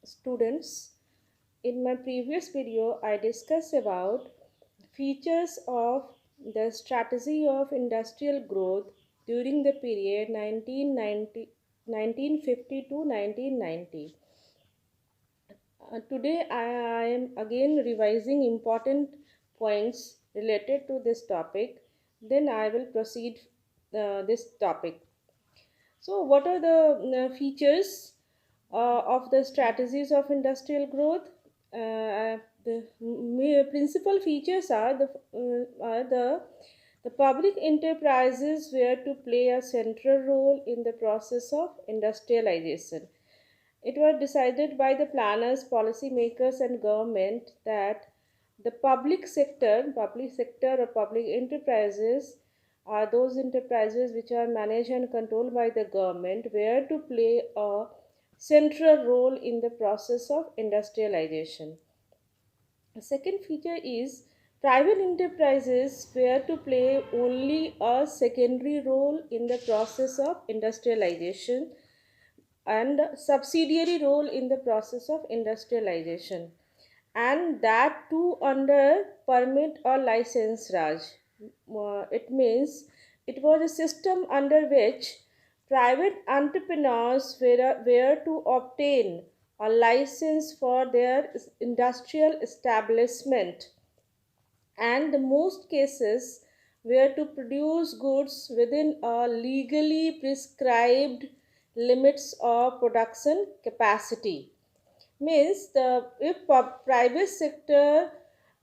students. In my previous video, I discussed about features of the strategy of industrial growth during the period 1950 to 1990. Today, I am again revising important points related to this topic. Then I will proceed this topic. So, what are the features of the strategies of industrial growth? The principal features are the public enterprises were to play a central role in the process of industrialization. It was decided by the planners, policymakers, and government that the public sector or public enterprises are those enterprises which are managed and controlled by the government were to play a central role in the process of industrialization. The second feature is private enterprises were to play only a secondary role in the process of industrialization and subsidiary role in the process of industrialization, and that too under permit or license raj. It means it was a system under which private entrepreneurs were to obtain a license for their industrial establishment, and the most cases were to produce goods within a legally prescribed limits of production capacity. Means the if private sector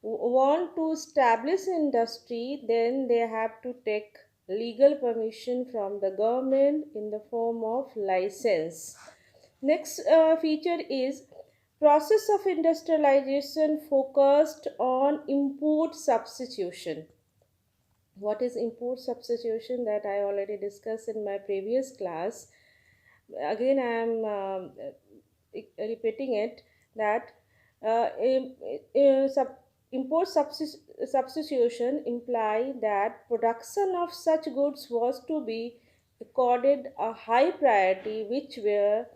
want to establish industry, then they have to take legal permission from the government in the form of license. Next feature is process of industrialization focused on import substitution. What is import substitution? That I already discussed in my previous class. Again, I am repeating it, that import substitution imply that production of such goods was to be accorded a high priority which were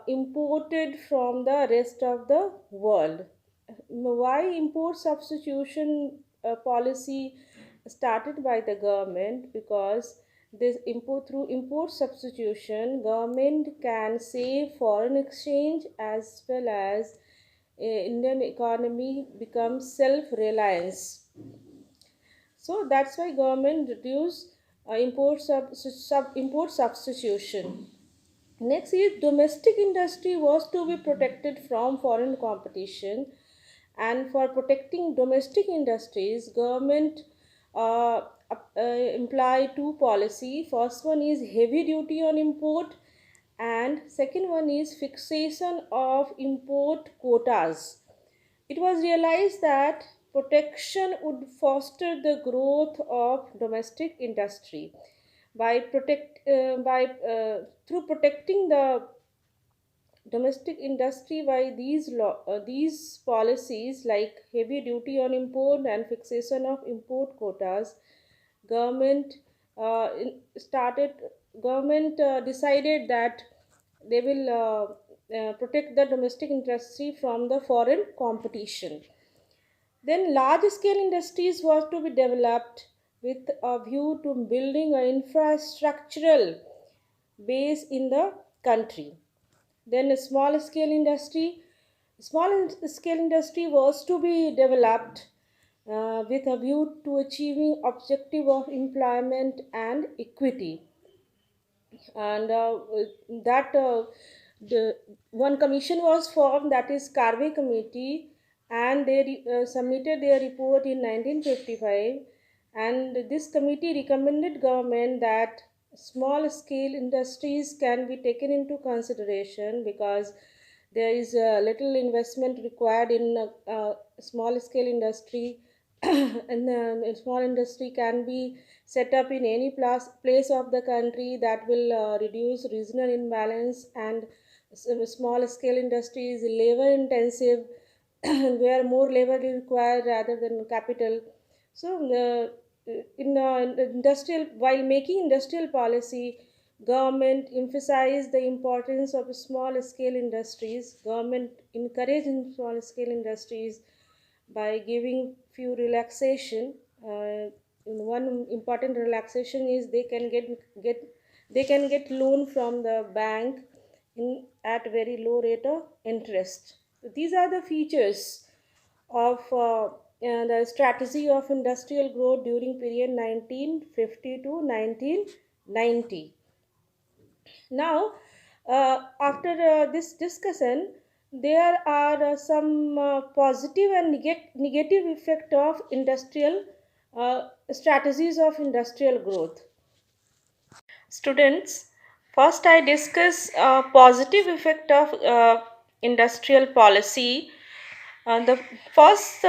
imported from the rest of the world. Why import substitution policy started by the government? Because this import through import substitution, government can save foreign exchange as well as Indian economy becomes self-reliance. So that's why government reduce import substitution. Next is domestic industry was to be protected from foreign competition, and for protecting domestic industries, government imply two policy. First one is heavy duty on import, and second one is fixation of import quotas. It was realized that protection would foster the growth of domestic industry by through protecting the domestic industry by these policies like heavy duty on import and fixation of import quotas. Government started government decided that they will protect the domestic industry from the foreign competition. Then large scale industries was to be developed with a view to building an infrastructural base in the country. Then a small scale industry was to be developed with a view to achieving objective of employment and equity. And that the one commission was formed, that is Carvey Committee, and they submitted their report in 1955. And this committee recommended government that small scale industries can be taken into consideration because there is little investment required in small scale industry and small industry can be set up in any place of the country. That will reduce regional imbalance, and small scale industry is labor intensive where more labor is required rather than capital. So in industrial while making industrial policy, Government emphasized the importance of small scale industries. Government encouraged small scale industries by giving few relaxation. One important relaxation is get they can get loan from the bank at very low rate of interest. These are the features of the strategy of industrial growth during period 1950 to 1990. Now, after this discussion, there are some positive and negative effect of industrial strategies of industrial growth. Students, first I discuss positive effect of industrial policy. The first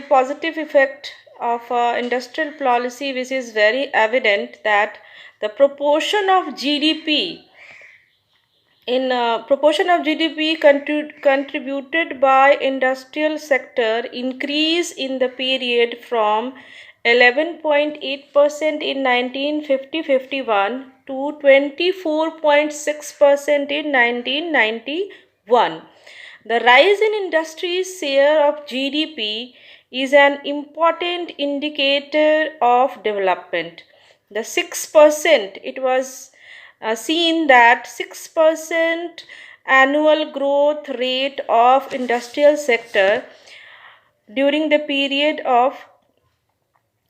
positive effect of industrial policy, which is very evident, that the proportion of GDP in proportion of GDP contributed by industrial sector increase in the period from 11.8% in 1950-51 to 24.6% in 1991. The rise in industry's share of GDP is an important indicator of development. The 6%, it was seen that 6% annual growth rate of industrial sector during the period of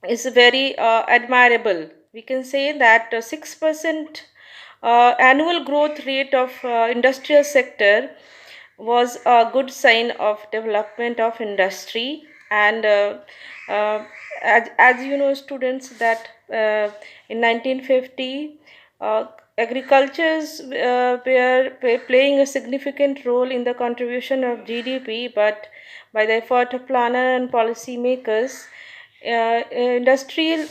is very admirable. We can say that 6% annual growth rate of industrial sector was a good sign of development of industry. And uh, as you know, students, that in 1950 agricultures were playing a significant role in the contribution of GDP, but by the effort of planner and policy makers, industrial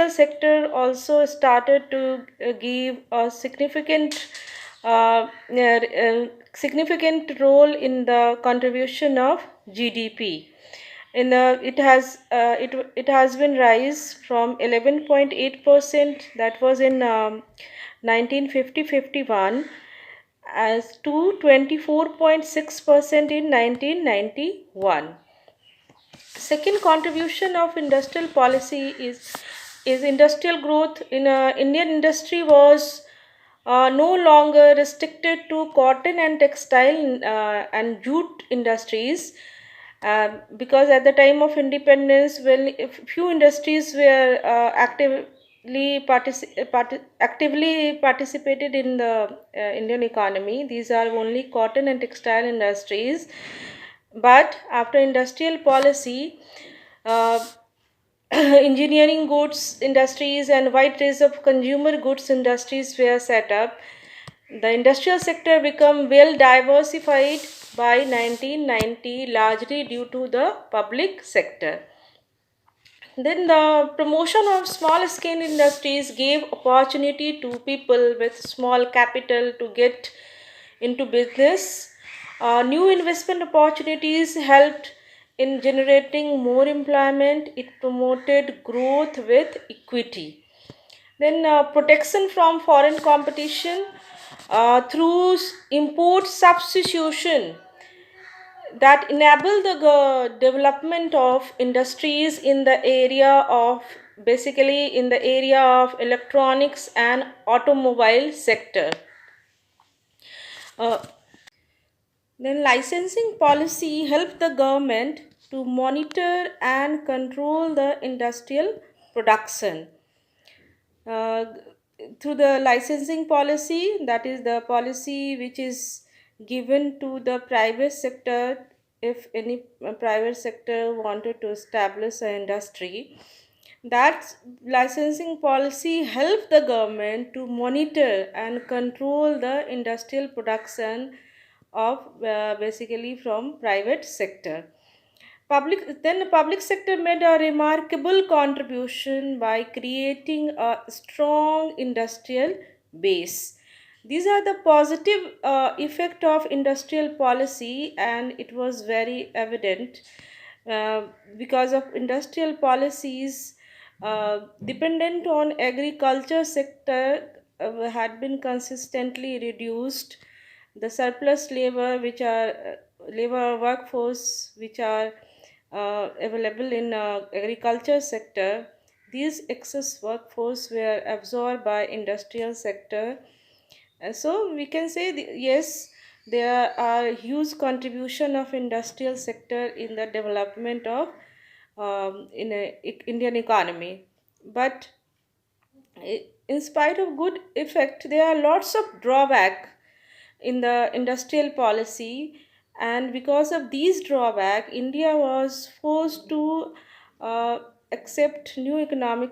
sector also started to give a significant role in the contribution of GDP. It has been rise from 11.8%, that was in 1950-51, as to 24.6% in 1991. Second contribution of industrial policy is industrial growth in Indian industry was no longer restricted to cotton and textile and jute industries, because at the time of independence, when few industries were actively participated in the Indian economy. These are only cotton and textile industries. But after industrial policy, uh, engineering goods industries and wide range of consumer goods industries were set up. The industrial sector became well diversified by 1990, largely due to the public sector. Then the promotion of small scale industries gave opportunity to people with small capital to get into business. New investment opportunities helped in generating more employment. It promoted growth with equity. Then protection from foreign competition through import substitution, that enable the development of industries in the area of, basically in the area of electronics and automobile sector. Uh, then licensing policy helped the government to monitor and control the industrial production. uh, Through the licensing policy, that is the policy which is given to the private sector. If any private sector wanted to establish an industry, that licensing policy helped the government to monitor and control the industrial production of basically from private sector. The public sector made a remarkable contribution by creating a strong industrial base. These are the positive effect of industrial policy, and it was very evident uh, because of industrial policies dependent on agriculture sector. had been consistently reduced. The surplus labor, which are labor workforce, which are available in agriculture sector, these excess workforce were absorbed by industrial sector. So we can say yes, there are huge contribution of industrial sector in the development of Indian economy. But in spite of good effect, there are lots of drawback in the industrial policy, and because of these drawback, India was forced to uh, accept new economic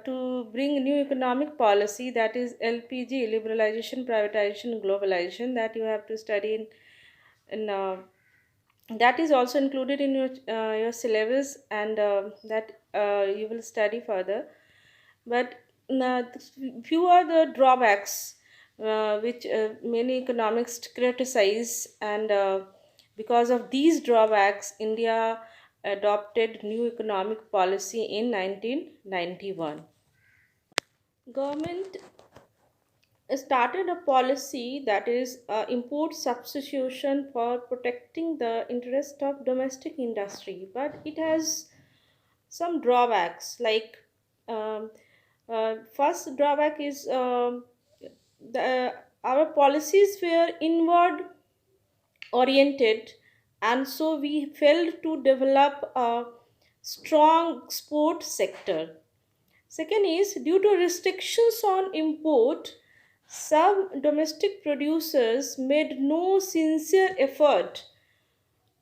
to bring new economic policy, that is LPG, liberalization, privatization, globalization, that you have to study in that is also included in your syllabus, and that you will study further. But few are the drawbacks which many economists criticize, and because of these drawbacks, India adopted new economic policy in 1991. Government started a policy, that is import substitution, for protecting the interest of domestic industry, but it has some drawbacks. Like um, first drawback is the our policies were inward oriented, and so we failed to develop a strong export sector. Second is, due to restrictions on import, some domestic producers made no sincere effort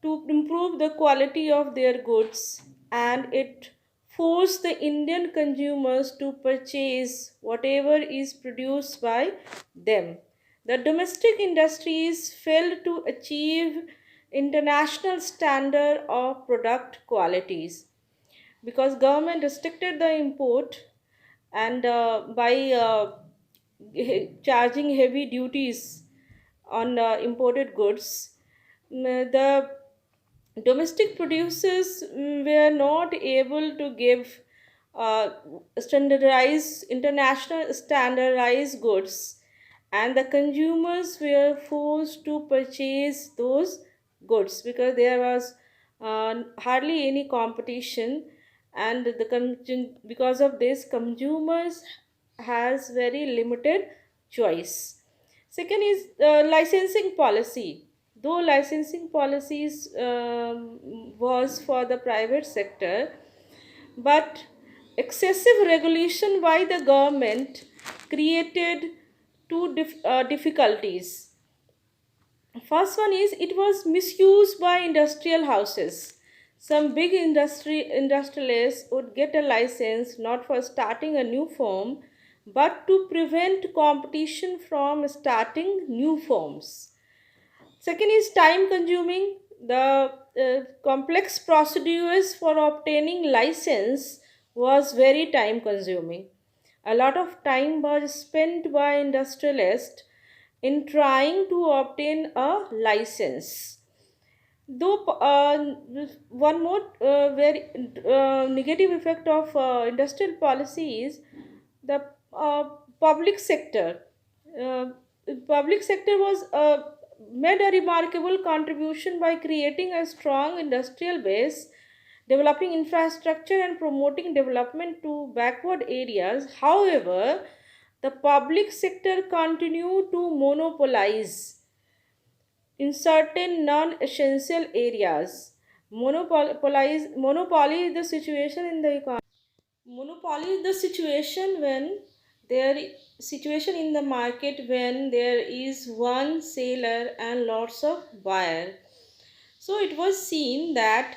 to improve the quality of their goods, and it forced the Indian consumers to purchase whatever is produced by them. The domestic industries failed to achieve international standard of product qualities because government restricted the import, and by charging heavy duties on imported goods, the domestic producers were not able to give uh, standardized international standardized goods, and the consumers were forced to purchase those goods because there was hardly any competition, and because of this, consumers has very limited choice. Second is licensing policy. Though licensing policies was for the private sector, but excessive regulation by the government created two difficulties. First one is, it was misused by industrial houses. Some big industrialists would get a license not for starting a new firm, but to prevent competition from starting new firms. Second is time consuming. The complex procedures for obtaining license was very time consuming. A lot of time was spent by industrialists in trying to obtain a license. Though one more very negative effect of industrial policy is the public sector. Uh, Public sector was made a remarkable contribution by creating a strong industrial base, developing infrastructure, and promoting development to backward areas. However, the public sector continued to monopolize in certain non-essential areas. Monopoly is the situation in the economy. Monopoly is the situation when there situation in the market when there is one seller and lots of buyer. So it was seen that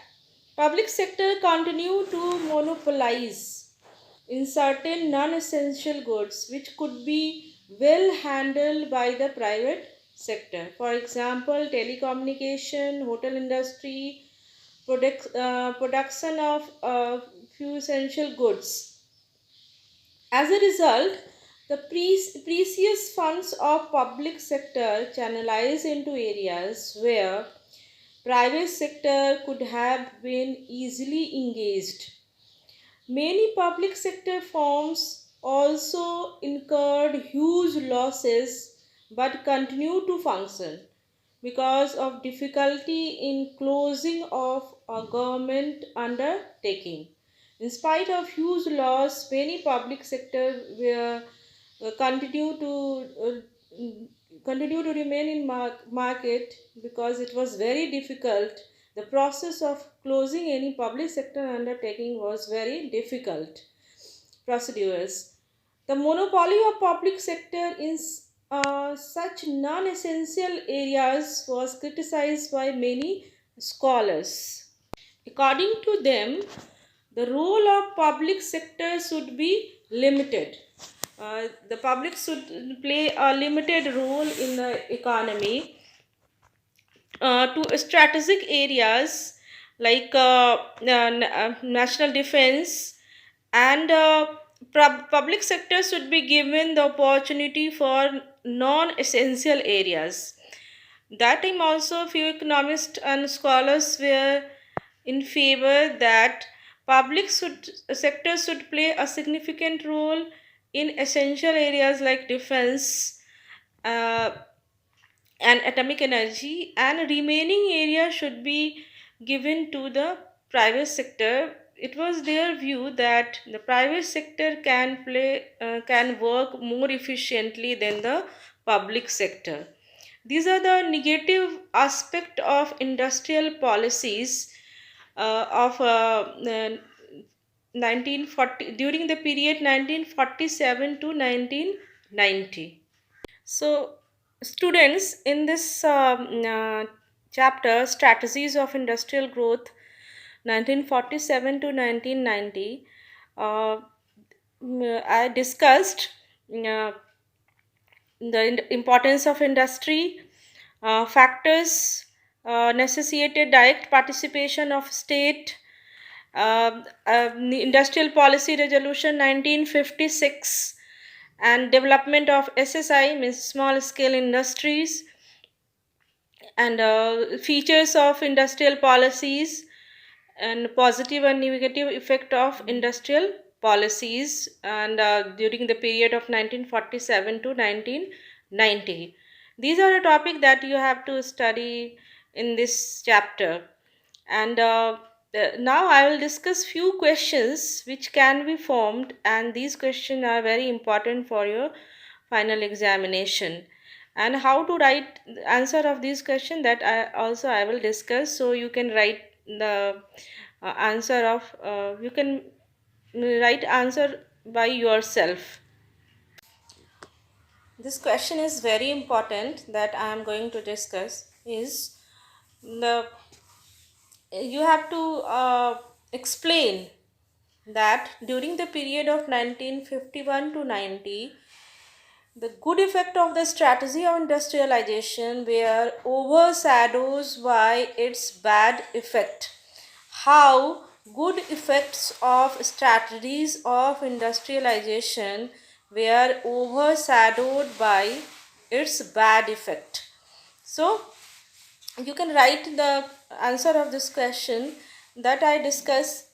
public sector continue to monopolize in certain non-essential goods which could be well handled by the private sector. For example, telecommunication, hotel industry, production of few essential goods. As a result, the precious funds of public sector channelized into areas where private sector could have been easily engaged. Many public sector firms also incurred huge losses but continued to function because of difficulty in closing of a government undertaking. In spite of huge loss, many public sector were continue to continue to remain in market because it was very difficult. The process of closing any public sector undertaking was very difficult procedures. The monopoly of public sector in such non-essential areas was criticized by many scholars. According to them, the role of public sector should be limited. The public should play a limited role in the economy to strategic areas like national defense and public sector should be given the opportunity for non-essential areas. That time also few economists and scholars were in favor that sector should play a significant role in essential areas like defense uh, and atomic energy, and remaining area should be given to the private sector. It was their view that the private sector can work more efficiently than the public sector. These are the negative aspect of industrial policies of 1940 during the period 1947 to 1990. So, students, in this chapter, Strategies of Industrial Growth 1947 to 1990, uh, I discussed the importance of industry, factors necessitated direct participation of state, the Industrial Policy Resolution 1956, and development of SSI means small scale industries, and features of industrial policies and positive and negative effect of industrial policies and during the period of 1947 to 1990. These are a topic that you have to study in this chapter, and now I will discuss few questions which can be formed, and these questions are very important for your final examination. And how to write the answer of these question, that I will discuss, so you can write the answer of you can write answer by yourself. This question is very important that I am going to discuss is the you have to explain that during the period of 1951 to 90, the good effect of the strategy of industrialization were overshadows by its bad effect. How good effects of strategies of industrialization were overshadowed by its bad effect. So, you can write the answer of this question that I discuss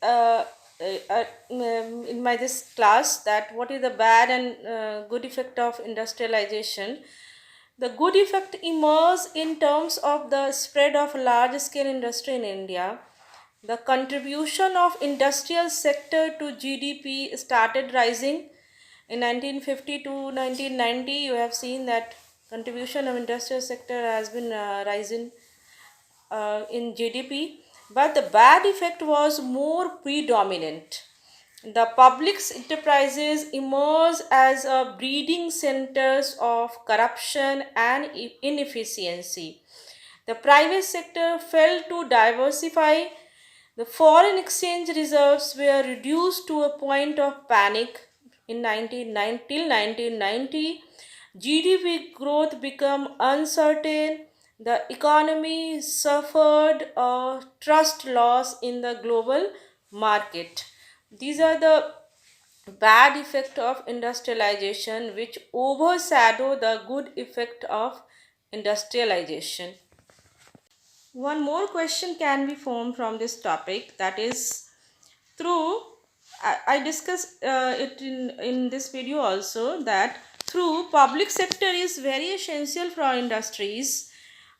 in my this class, that what is the bad and good effect of industrialization. The good effect emerges in terms of the spread of large scale industry in India. The contribution of industrial sector to GDP started rising in 1950 to 1990. You have seen that contribution of industrial sector has been rising in GDP, but the bad effect was more predominant. The public enterprises emerged as a breeding centers of corruption and inefficiency. The private sector failed to diversify. The foreign exchange reserves were reduced to a point of panic in 1990 till 1990. GDP growth became uncertain. The economy suffered a trust loss in the global market. These are the bad effect of industrialization which overshadow the good effect of industrialization. One more question can be formed from this topic, that is, through I discussed it in this video also, that through public sector is very essential for our industries.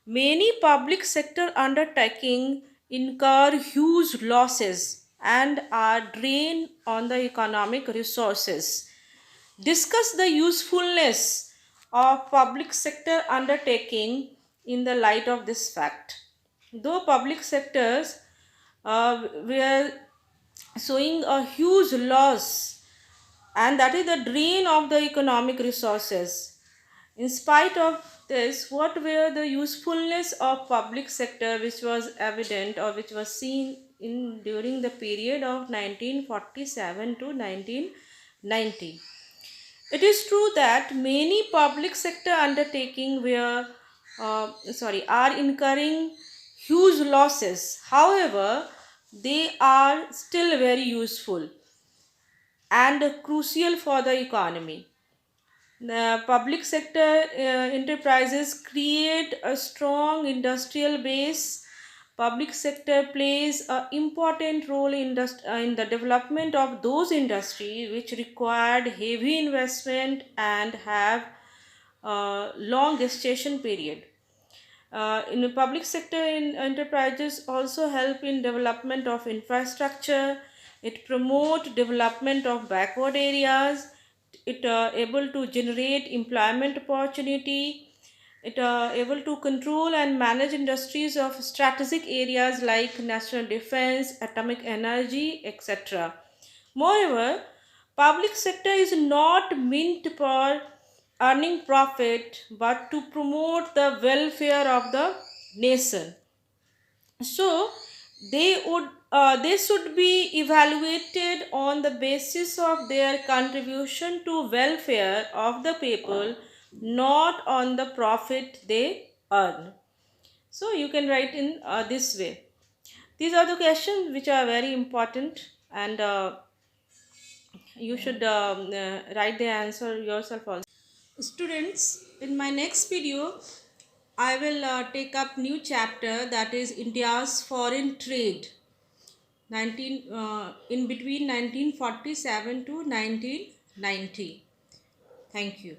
Many public sector undertaking incur huge losses and are drained on the economic resources. Discuss the usefulness of public sector undertaking in the light of this fact. Though public sectors were showing a huge loss, and that is the drain of the economic resources. In spite of this, what were the usefulness of public sector which was evident or which was seen in during the period of 1947 to 1990? It is true that many public sector undertaking are incurring huge losses. However, they are still very useful and crucial for the economy. The public sector enterprises create a strong industrial base. Public sector plays an important role in the development of those industries which required heavy investment and have a long gestation period. In the public sector enterprises also help in development of infrastructure. It promote development of backward areas. It able to generate employment opportunity. It able to control and manage industries of strategic areas like national defense, atomic energy, etc. Moreover, public sector is not meant for earning profit but to promote the welfare of the nation. So they should be evaluated on the basis of their contribution to welfare of the people, not on the profit they earn. So you can write in this way. These are the questions which are very important, and you should write the answer yourself also. Students, in my next video, I will take up new chapter, that is India's foreign trade 19 in between 1947 to 1990. Thank you.